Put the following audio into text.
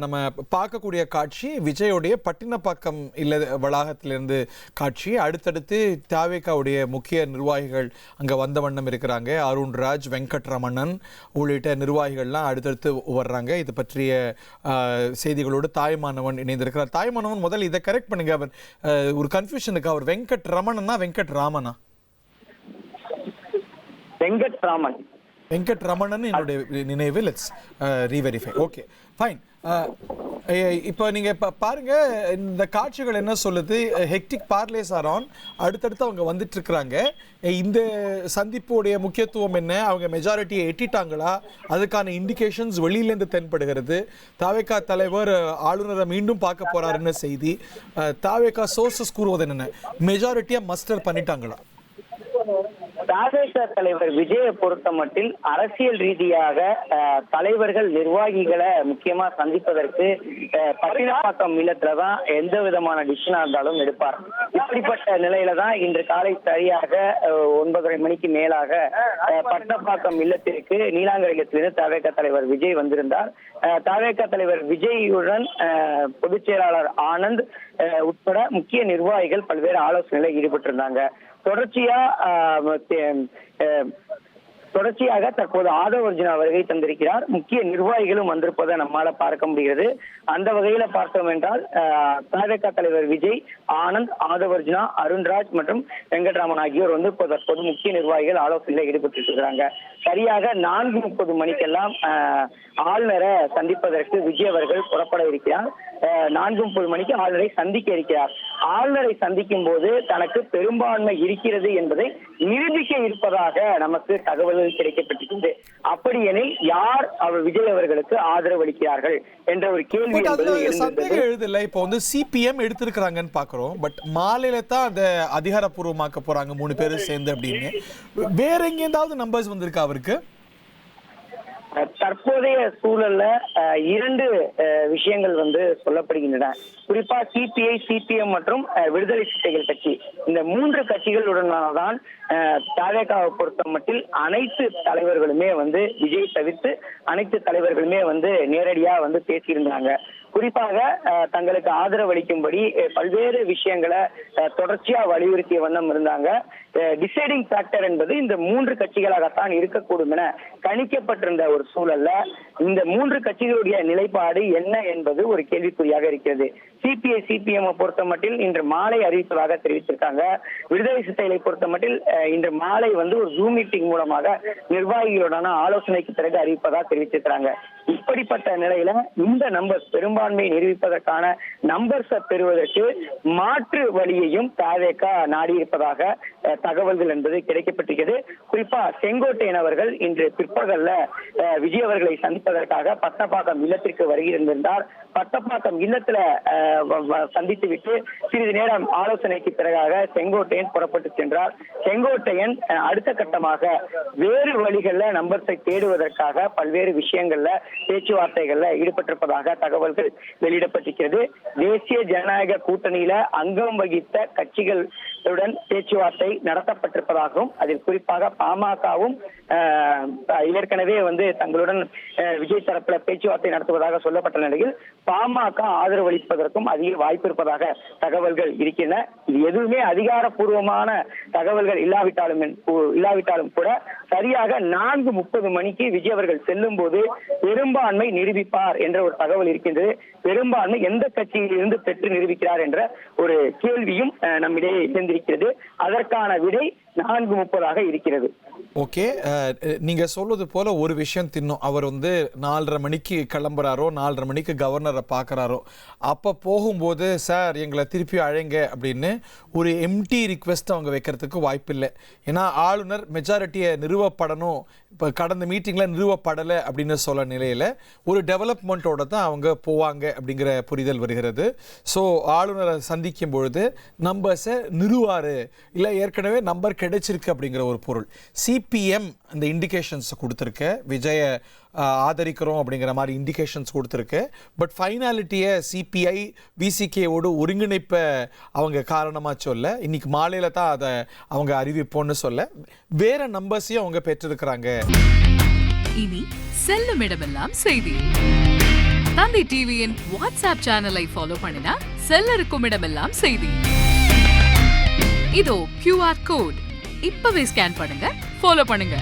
நம்ம பார்க்கக்கூடிய காட்சி விஜயோடைய பட்டினப்பாக்கம் இல்ல வளாகத்திலிருந்து காட்சி. அடுத்தடுத்து தாவேகாவுடைய முக்கிய நிர்வாகிகள் அங்கே வந்த வண்ணம் இருக்கிறாங்க. அருண்ராஜ், வெங்கட்ரமணன் உள்ளிட்ட நிர்வாகிகள்லாம் அடுத்தடுத்து வர்றாங்க. இது பற்றிய செய்திகளோடு தாய்மானவன் இணைந்திருக்கிறார். தாய்மானவன், முதல் இதை கரெக்ட் பண்ணுங்க. அவர் ஒரு கன்ஃபியூஷனுக்கு, அவர் வெங்கட்ரமணனா வெங்கட்ராமனா? வெங்கட்ராமன். வெங்கட்ரமணன் என்னுடைய நினைவு. Let's reverify. Okay, fine. இப்போ நீங்கள் இப்போ பாருங்கள், இந்த காட்சிகள் என்ன சொல்லுது? Hectic parleys are on. அடுத்தடுத்து அவங்க வந்துட்டு இருக்கிறாங்க. இந்த சந்திப்புடைய முக்கியத்துவம் என்ன? அவங்க மெஜாரிட்டியை எட்டிட்டாங்களா? அதுக்கான இண்டிகேஷன்ஸ் வெளியிலேருந்து தென்படுகிறது. தாவேகா தலைவர் ஆளுநரை மீண்டும் பார்க்க போறாருன்னு செய்தி. தாவேகா சோர்சஸ் கூறுவது என்னென்ன? மெஜாரிட்டியாக மஸ்டர் பண்ணிட்டாங்களா? தாவேகா தலைவர் விஜயை பொறுத்த மட்டில் அரசியல் ரீதியாக தலைவர்கள் நிர்வாகிகளை முக்கியமா சந்திப்பதற்கு பட்டினப்பாக்கம் இல்லத்துலதான் எந்த விதமான டிசிஷனா இருந்தாலும் எடுப்பார். இப்படிப்பட்ட நிலையில தான் இன்று காலை சரியாக 9:30 மணிக்கு மேலாக பட்டினப்பாக்கம் இல்லத்திற்கு நீலாங்கரை இல்லத்திலிருந்து தாவேகா தலைவர் விஜய் வந்திருந்தார். தாவேகா தலைவர் விஜயுடன் பொதுச் செயலாளர் ஆனந்த் உட்பட முக்கிய நிர்வாகிகள் பல்வேறு ஆலோசனைகளில் ஈடுபட்டிருந்தாங்க. தொடர்ச்சியாக தற்போது ஆதவ் அர்ஜுனா வருகை தந்திருக்கிறார். முக்கிய நிர்வாகிகளும் வந்திருப்பதை நம்மால பார்க்க முடிகிறது. அந்த வகையில பார்த்தோம் என்றால் தாவேகா தலைவர் விஜய், ஆனந்த், ஆதவ் அர்ஜுனா, அருண்ராஜ் மற்றும் வெங்கட்ராமன் ஆகியோர் வந்து தற்போது முக்கிய நிர்வாகிகள் ஆலோசனையில் ஈடுபட்டு இருக்கிறாங்க. சரியாக 4:30 மணிக்கெல்லாம் ஆளுநரை சந்திப்பதற்கு விஜய் அவர்கள் புறப்பட இருக்கிறார். 4:30 மணிக்கு ஆளுநரை சந்திக்க இருக்கிறார். ஆளுநரை சந்திக்கும் போது தனக்கு பெரும்பான்மை இருக்கிறது என்பதை நிரூபிக்க இருப்பதாக நமக்கு தகவல்கள் கிடைக்கப்பட்டிருக்கிறது. அப்படி எனில் யார் அவர் விஜய் அவர்களுக்கு ஆதரவு அளிக்கிறார்கள் என்ற ஒரு கேள்வி எழுதல. இப்போ வந்து சிபிஎம் எடுத்திருக்கிறாங்கன்னு பாக்குறோம். பட் மாலையில தான் அதை அதிகாரப்பூர்வமாக்க போறாங்க 3 பேரும் சேர்ந்து அப்படின்னு. வேற எங்கேயாவது நம்பர்ஸ் வந்திருக்கா அவருக்கு? தற்போதைய சூழல்ல 2 விஷயங்கள் வந்து சொல்லப்படுகின்றன. குறிப்பா சிபிஐ, சிபிஎம் மற்றும் விடுதலை சிறுத்தைகள் கட்சி, இந்த 3 கட்சிகளுடனால்தான் தாவேகாவை பொறுத்த மட்டில் அனைத்து தலைவர்களுமே வந்து விஜய் தவிர்த்து அனைத்து தலைவர்களுமே வந்து நேரடியா வந்து பேசியிருந்தாங்க. குறிப்பாக தங்களுக்கு ஆதரவு அளிக்கும்படி பல்வேறு விஷயங்களை தொடர்ச்சியா வலியுறுத்திய வண்ணம் இருந்தாங்க. டிசைடிங் ஃபேக்டர் என்பது இந்த 3 கட்சிகளாகத்தான் இருக்கக்கூடும் என கணிக்கப்பட்டிருந்த ஒரு சூழல்ல இந்த 3 கட்சிகளுடைய நிலைப்பாடு என்ன என்பது ஒரு கேள்விக்குறியாக இருக்கிறது. சிபிஐ, சிபிஎம் பொறுத்த மட்டில் இன்று மாலை அறிவிப்பதாக தெரிவித்திருக்காங்க. விடுதலை சிறுத்தைகளை பொறுத்த மட்டில் இன்று மாலை வந்து ஒரு ஜூம் மீட்டிங் மூலமாக நிர்வாகிகளுடனான ஆலோசனைக்கு பிறகு அறிவிப்பதாக தெரிவித்திருக்கிறாங்க. இப்படிப்பட்ட நிலையில இந்த நம்பர்ஸ் பெரும்பான்மையை நிரூபிப்பதற்கான நம்பர்ஸை பெறுவதற்கு மாற்று வழியையும் தாவேகா நாடி இருப்பதாக தகவல்கள் என்பது கிடைக்கப்பட்டிருக்கிறது. குறிப்பா செங்கோட்டையன் அவர்கள் இன்று பிற்பகல்ல விஜய் அவர்களை சந்திப்பதற்காக பட்டப்பாக்கம் இல்லத்திற்கு வருகின்றிருந்தார். பட்டப்பாக்கம் இல்லத்துல சந்தித்து விட்டு சிறிது நேரம் ஆலோசனைக்கு பிறகாக செங்கோட்டையன் புறப்பட்டு சென்றார். செங்கோட்டையன் அடுத்த கட்டமாக வேறு வழிகள்ல நம்பர்ஸை தேடுவதற்காக பல்வேறு விஷயங்கள்ல பேச்சுவார்த்தைகள்ல ஈடுபட்டிருப்பதாக தகவல்கள் வெளியிடப்பட்டிருக்கிறது. தேசிய ஜனநாயக கூட்டணியில அங்கம் வகித்த கட்சிகளுடன் பேச்சுவார்த்தை நடத்தப்பட்டிருப்பதாகவும் அதில் குறிப்பாக பாமகவும் ஏற்கனவே வந்து தங்களுடன் விஜய் தரப்புல பேச்சுவார்த்தை நடத்துவதாக சொல்லப்பட்ட நிலையில் பாமக ஆதரவு அளிப்பதற்கும் அதிக வாய்ப்பு இருப்பதாக தகவல்கள் இருக்கின்றன. இது எதுவுமே அதிகாரப்பூர்வமான தகவல்கள் இல்லாவிட்டாலும் கூட சரியாக 4:30 மணிக்கு விஜய் அவர்கள் செல்லும் போது பெரும்பான்மை நிரூபிப்பார் என்ற ஒரு தகவல் இருக்கின்றது. பெரும்பான்மை எந்த கட்சியில் இருந்து பெற்று நிரூபிக்கிறார் என்ற ஒரு கேள்வியும் நம்மிடையே இருந்திருக்கிறது. அதற்கான விடை 4:30 இருக்கிறது. ஓகே, நீங்க சொல்வது போல ஒரு விஷயம் தின்னும். அவர் வந்து 4:30 மணிக்கு கிளம்புறாரோ, 4:30 மணிக்கு கவர்னரை பார்க்குறாரோ, அப்போ போகும்போது சார் எங்களை திருப்பி அழைங்க அப்படின்னு ஒரு எம்டி ரிக்வெஸ்ட் அவங்க வைக்கிறதுக்கு வாய்ப்பு இல்லை. ஏன்னா ஆளுநர் மெஜாரிட்டியை நிறுவப்படணும், இப்போ கடந்த மீட்டிங்கில் நிறுவப்படலை அப்படின்னு சொல்ல நிலையில் ஒரு டெவலப்மெண்ட்டோட தான் அவங்க போவாங்க அப்படிங்கிற புரிதல் வருகிறது. ஸோ ஆளுநரை சந்திக்கும் பொழுது நம்பர்ஸை நிறுவார், இல்லை ஏற்கனவே நம்பர் கிடைச்சிருக்கு அப்படிங்கிற ஒரு பொருள். சிபிஎம் அந்த இண்டிகேஷன்ஸை கொடுத்துருக்கு, விஜயை ஆதரிக்கிறோம் அப்படிங்கிற மாதிரி இண்டிகேஷன்ஸ் கொடுத்துருக்கு. பட் ஃபைனாலிட்டியை சிபிஐ விசிகேவோடு ஒருங்கிணைப்பை அவங்க காரணமாக சொல்ல, இன்னைக்கு மாலையில் தான் அதை அவங்க அறிவிப்போன்னு சொல்ல, வேற நம்பர்ஸையும் அவங்க பெற்றிருக்கிறாங்க. இனி செல்லும் இடமெல்லாம் செய்தி. தந்தி டிவியின் வாட்ஸ்அப் சேனலை ஃபாலோ பண்ணினா செல்லருக்கும் இடமெல்லாம் செய்தி. இதோ QR கோட் இப்பவே ஸ்கேன் பண்ணுங்க, ஃபாலோ பண்ணுங்க.